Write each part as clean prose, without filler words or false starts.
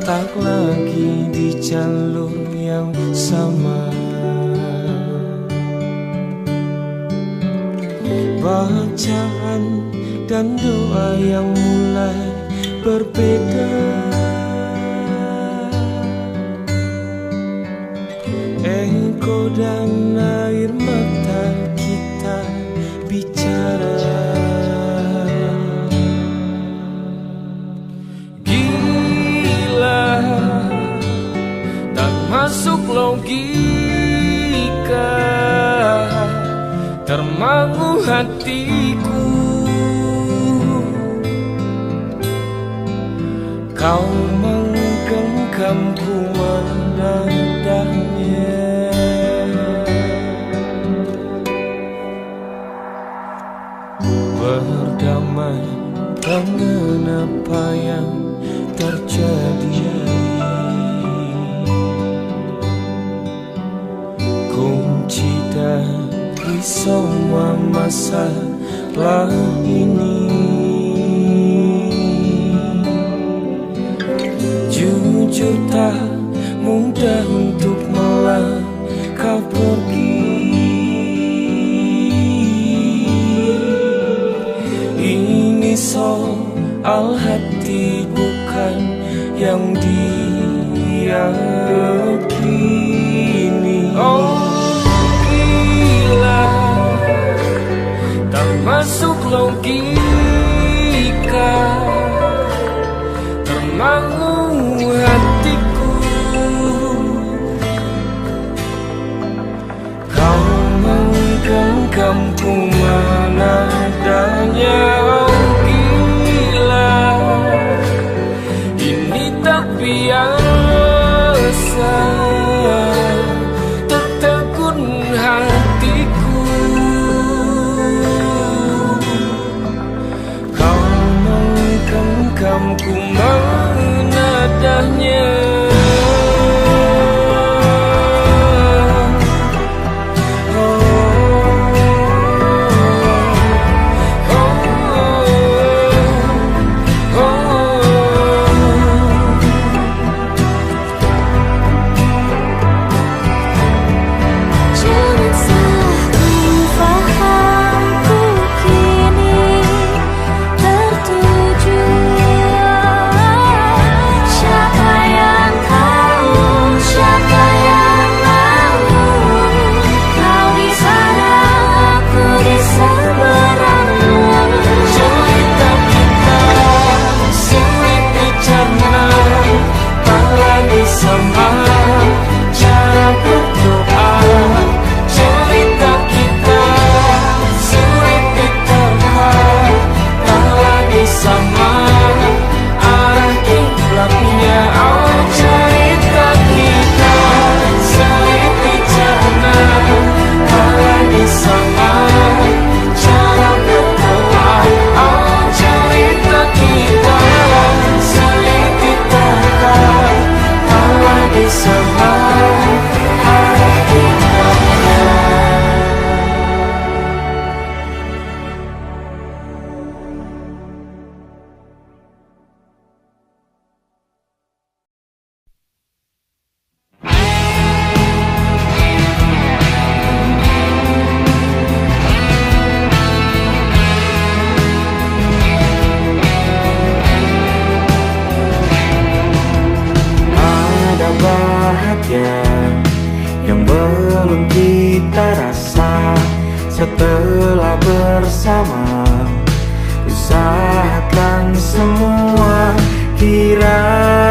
tak lagi di jalur yang sama. Bacaan dan doa yang mulai berbeda. Engkau dan air mata kita bicara. Gila, tak masuk logika, termangu hatiku. Kau menggenggamku menadahnya. Berdamai dengan apa yang terjadi. Kunci dari semua masalah ini, jujur tak mudah untuk melangkah pergi. Ini soal hati bukan yang diyakini. Oh gila, tak masuk logika, termangu hatiku. Kau menggenggamku menadanya. Oh gila, ini tak biasa, tertegun hatiku. Kau menggenggamku menadahnya. Yang belum kita rasa setelah bersama, usahakan semua. Kira-kira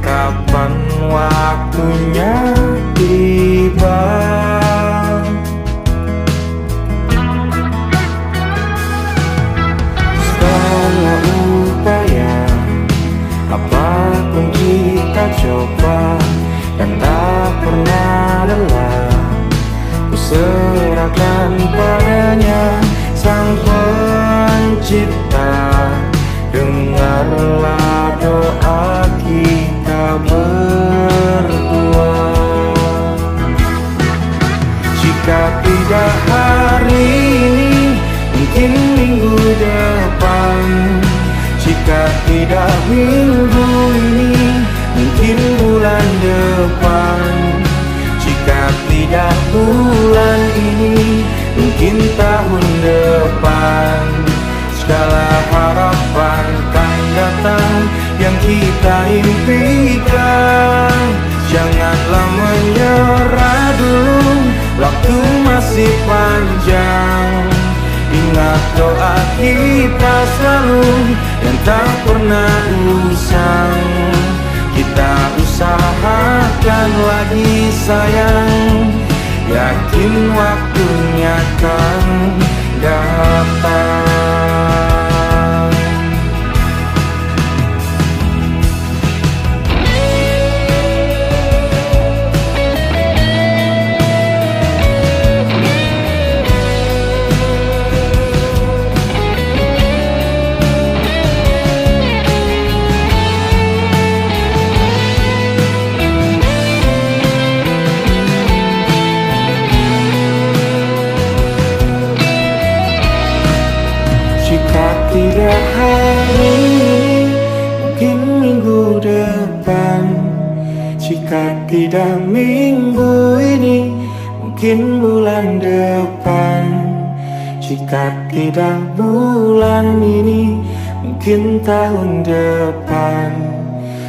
kapan waktunya tiba? Setelah upaya apapun kita coba dan tak pernah lelah, ku serahkan padanya Sang Pencipta. Dengarlah doa kita berdua. Jika tidak hari ini, mungkin minggu depan. Jika tidak minggu ini, mungkin bulan depan. Jika tidak bulan ini, mungkin tahun depan. Segala harapan kan datang yang kita impikan. Janganlah menyerah dulu, waktu masih panjang. Ingat doa kita selalu yang tak pernah usang. Kita usahakan lagi sayang, yakin waktunya kan datang. Tidak hari ini, mungkin minggu depan. Jika tidak minggu ini, mungkin bulan depan. Jika tidak bulan ini, mungkin tahun depan.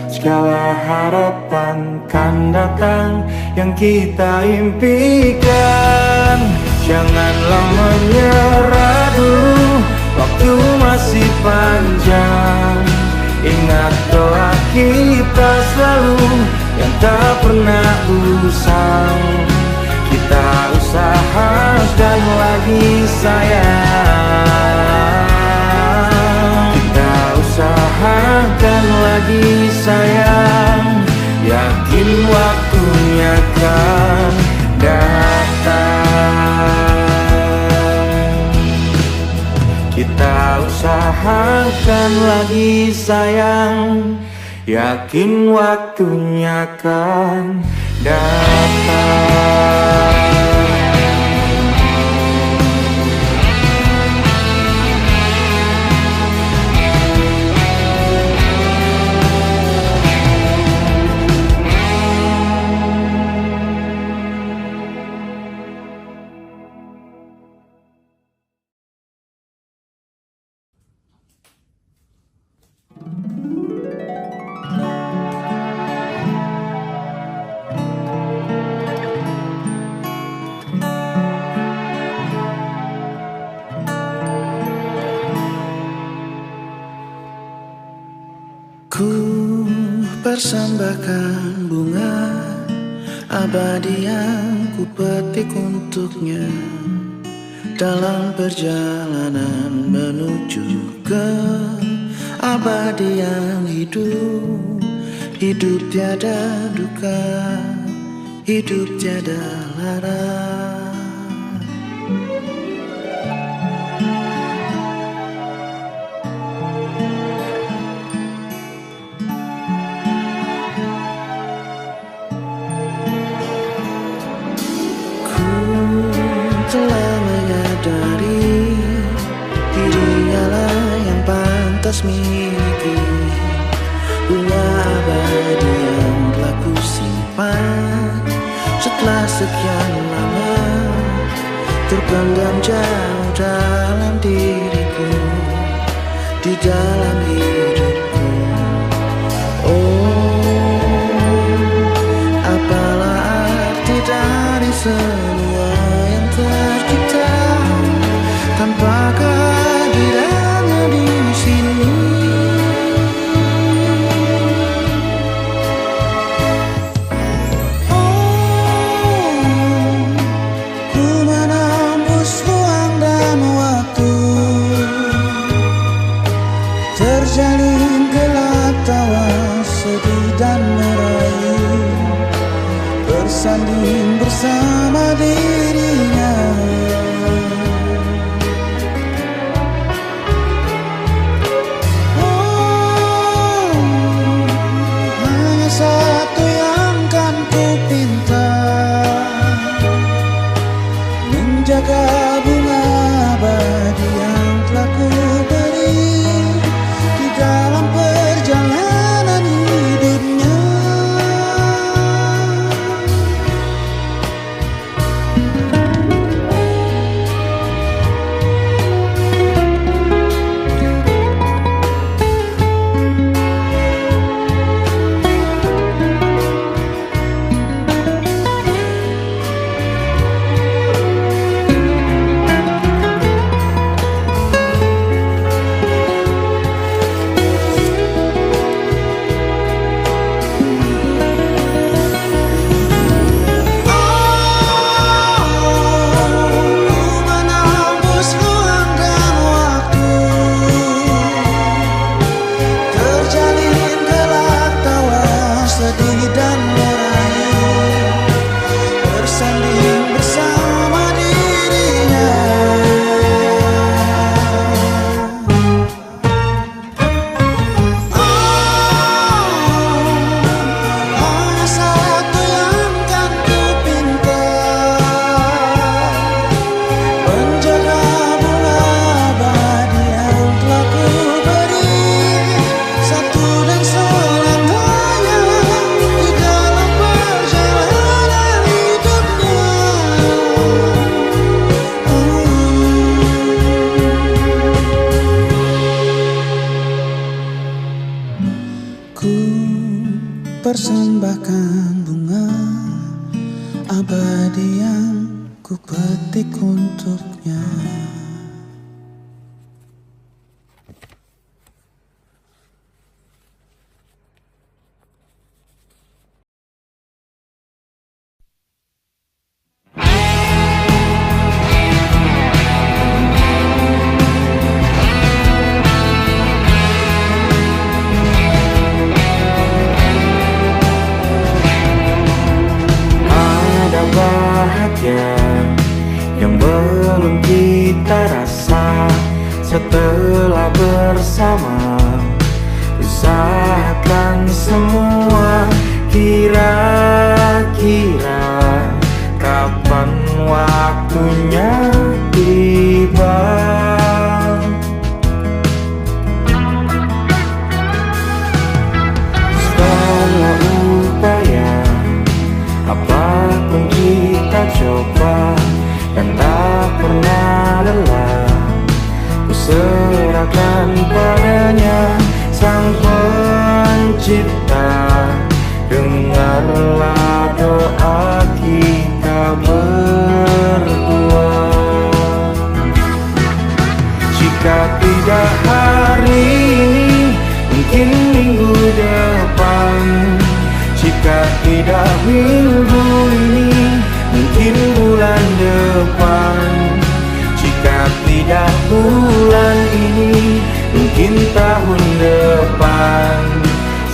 Segala harapan kan datang yang kita impikan. Janganlah menyerah dulu, waktu masih panjang. Ingat doa kita selalu yang tak pernah usang. Kita usahakan lagi sayang. Kita usahakan lagi sayang, yakin waktunya kan datang. Kita usahakan lagi sayang, yakin waktunya kan datang. Ku persembahkan bunga abadi yang ku petik untuknya dalam perjalanan menuju ke abadi yang hidup. Hidup tiada duka, hidup tiada lara. Telah menyadari dirinya lah yang pantas miliki bunga abadi yang telah ku simpan setelah sekian lama terpendam jauh dalam diriku, di dalam hidupku. Oh, apalah arti dari semua yang tercipta tanpa kehadirannya di sini. Oh, ku menembus ruang dan waktu, terjalin gelap tawa sedih dan merayu, bersanding bersama dirinya. Oh, hanya satu yang kan ku pinta, menjaga bunga abadi yang telah ku beri di dalam perjalanan persembahkan bunga abadi yang ku petik untuknya. Yang belum kita rasa setelah bersama, usahakan semua. Kira-kira kapan waktunya tiba? Setelah upaya apapun kita coba dan tak pernah lelah, ku serahkan padanya Sang Pencipta. Dengarlah doa kita berdua. Jika tidak hari ini, mungkin minggu depan. Jika tidak minggu ini, mungkin bulan depan. Jika tidak bulan ini, mungkin tahun depan.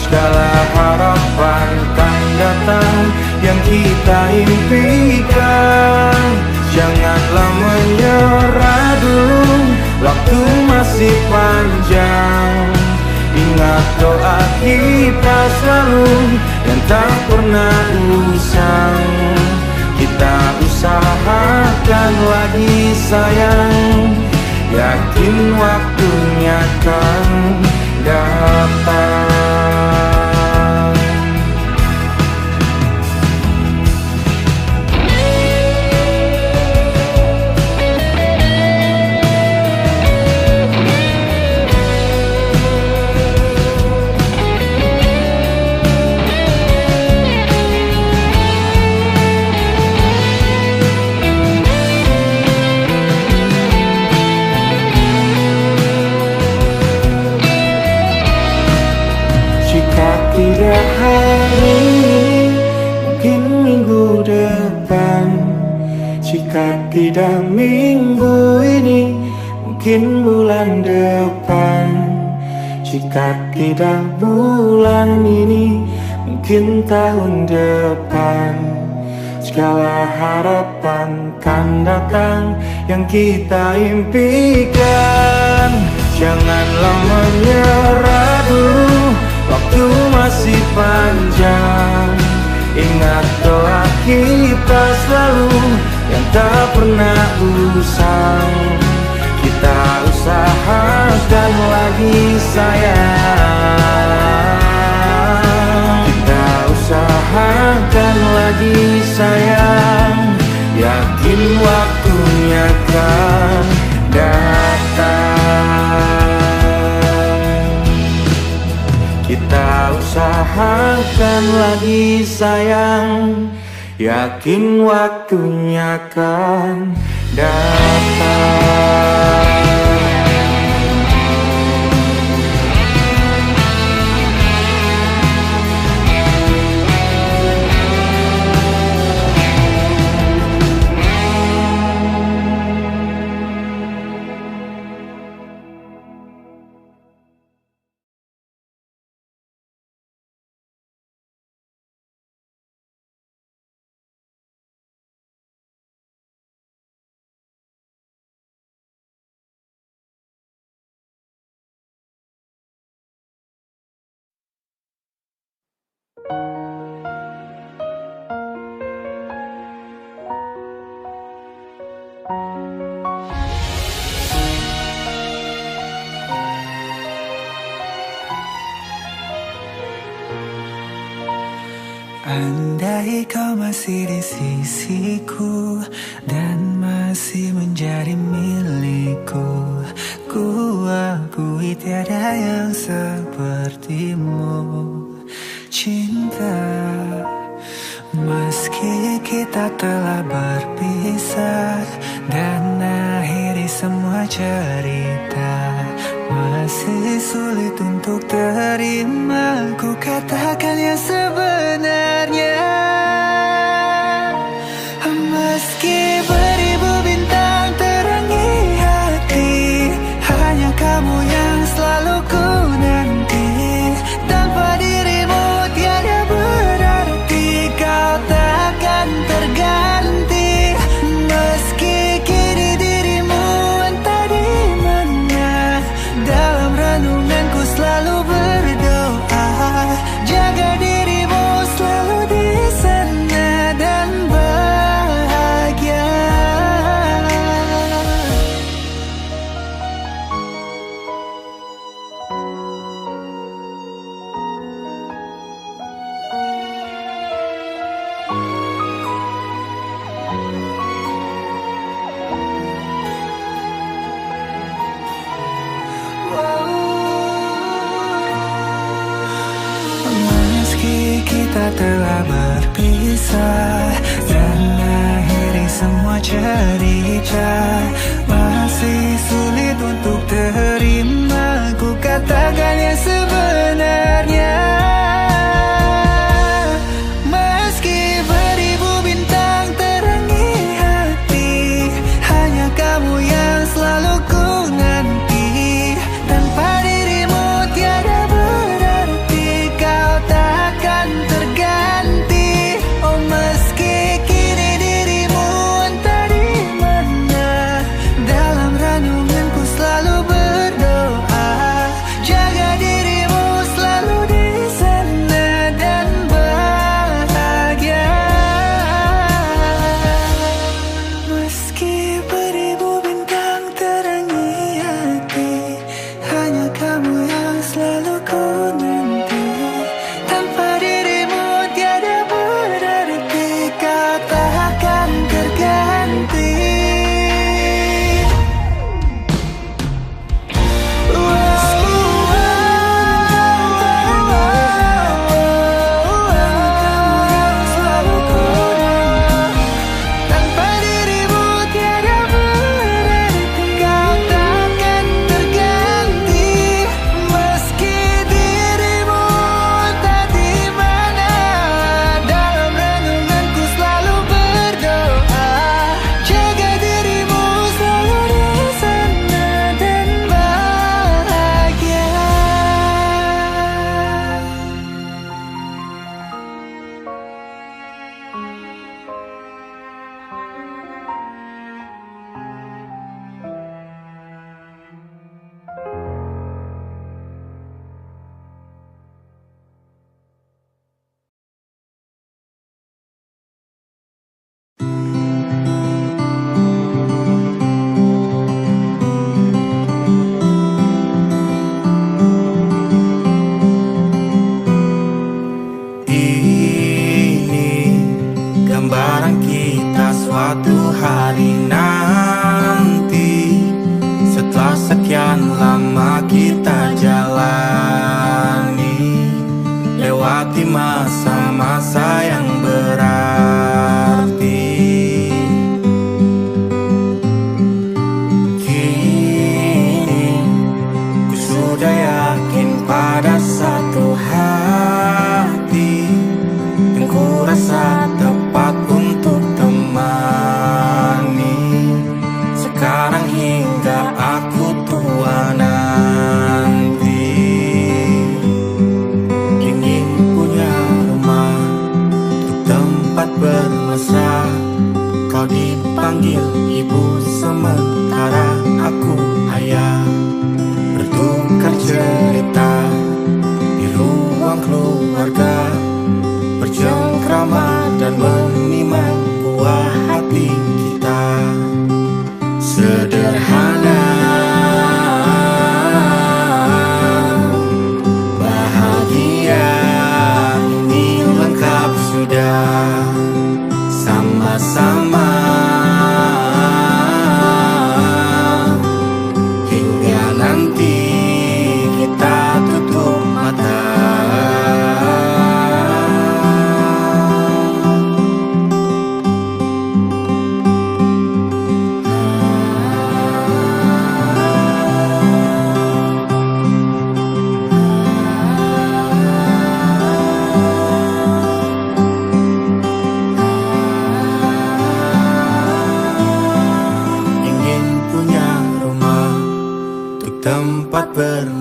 Segala harapan kan datang yang kita impikan. Janganlah menyerah dulu, waktu masih panjang. Ingat doa kita selalu yang tak pernah usang. Kita usahakan lagi sayang, yakin waktunya akan datang. Tidak hari ini, mungkin minggu depan. Jika tidak minggu ini, mungkin bulan depan. Jika tidak bulan ini, mungkin tahun depan. Segala harapan kan datang yang kita impikan. Janganlah menyerah dulu, waktu masih panjang. Ingat doa kita selalu yang tak pernah usang. Kita usahakan lagi sayang. Kita usahakan lagi sayang, yakin waktunya kan datang. Kita usahakan lagi sayang, yakin waktunya akan datang. Andai kau masih di sisiku dan masih menjadi milikku, ku akui tiada yang sepertimu. cinta. Meski kita telah berpisah dan akhiri semua cerita, masih sulit untuk terima ku katakan yang sebenarnya. Meski beribu bintang terangi hati, hanya kamu yang selalu ku nanti. Tanpa dirimu tiada berarti, kau takkan terganti. Meski kini dirimu entah di mana, dalam renunganku selalu berdoa, jaga dirimu selalu di sana dan bahagia. Meski kita telah berpisah dan akhiri semua cerita, masih sulit untuk terima ku katakan yang sebenarnya. Meski beribu bintang terangi hati, hanya kamu yang selalu ku nanti. Tanpa dirimu tiada berarti, kau takkan terganti. Oh meski kini dirimu entah di mana, dalam renunganku selalu berdoa, jaga dirimu selalu di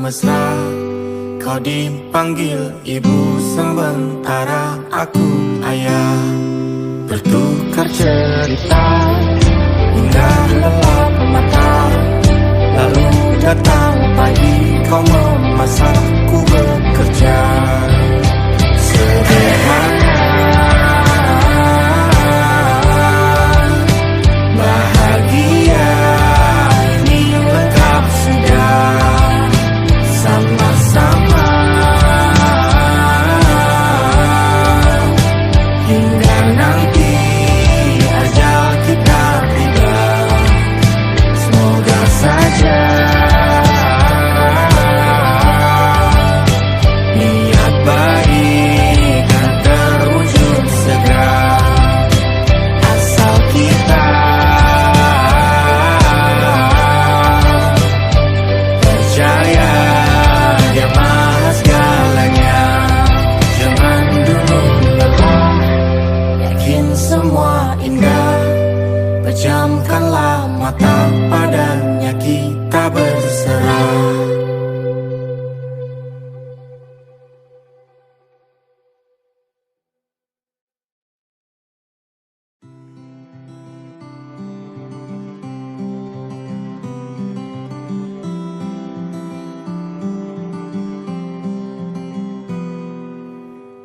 mesra. Kau dipanggil ibu sementara aku ayah. Bertukar cerita hingga lelap mata. Lalu datang pagi kau memasakku bekerja. Sederhana, bahagia ini lengkap sudah. Sama-sama hingga nanti ajal kita tiba. Semoga saja niat baik kan terwujud segera. Asal kita percaya Dia Maha segalanya. Jangan dulu lelah, yakin semua indah. Pejamkanlah mata, padanya kita berserah.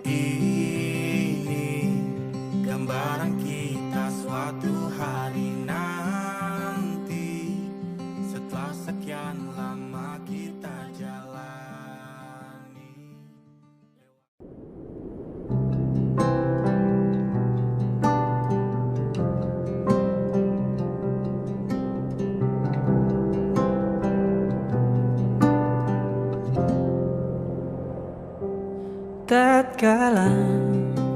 Ini gambaran kita suatu hari nanti. Setelah sekian lama kita jalani. Tatkala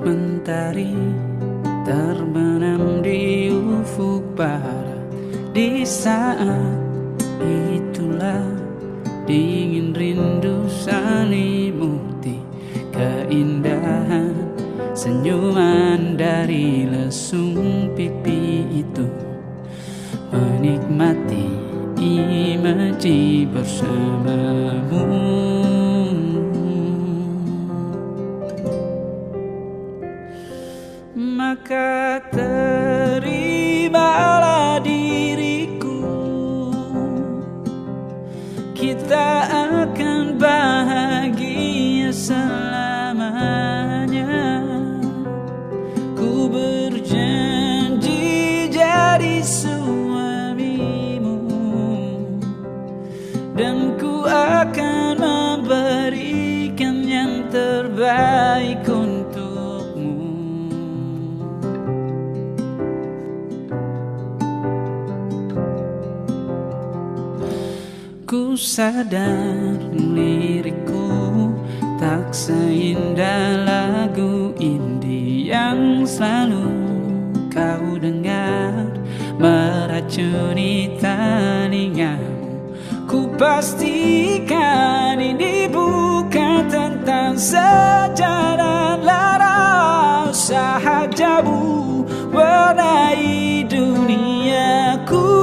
mentari terbenam di ufuk barat, di saat itulah dingin rindu selimuti keindahan senyuman dari lesung pipi itu. Menikmati imaji bersamamu. Maka terimalah diriku, kita akan bahagia selamanya. Ku berjanji jadi suamimu, dan ku akan memberikan yang terbaik untukmu. Ku sadar lirikku tak seindah lagu indie yang selalu kau dengar meracuni telingamu. Ku pastikan ini bukan tentang sejarah lara. Sahajamu warnai duniaku.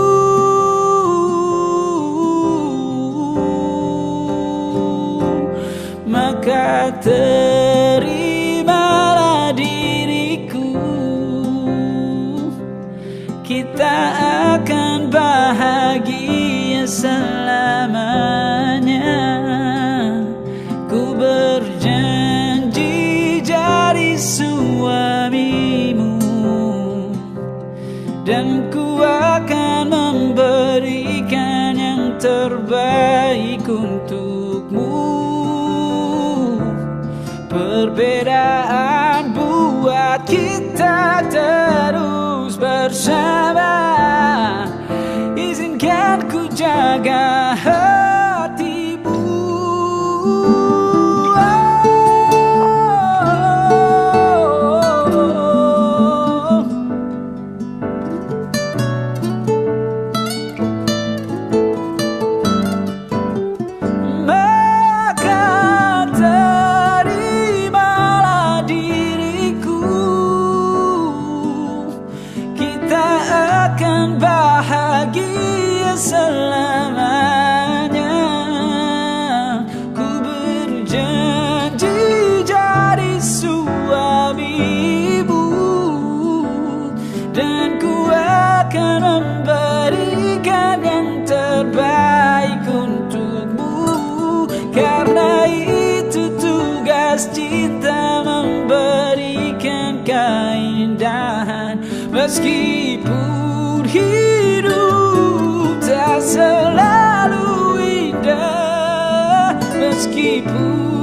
Maka terimalah diriku, kita akan bahagia selamanya. Ku berjanji jadi suamimu, dan ku akan memberikan yang terbaik untukmu. Perbedaan buat kita terus bersama. Izinkan ku jaga hatimu. Bahagia selamanya. Tugas cinta memberikan keindahan, meskipun hidup tak selalu indah, meskipun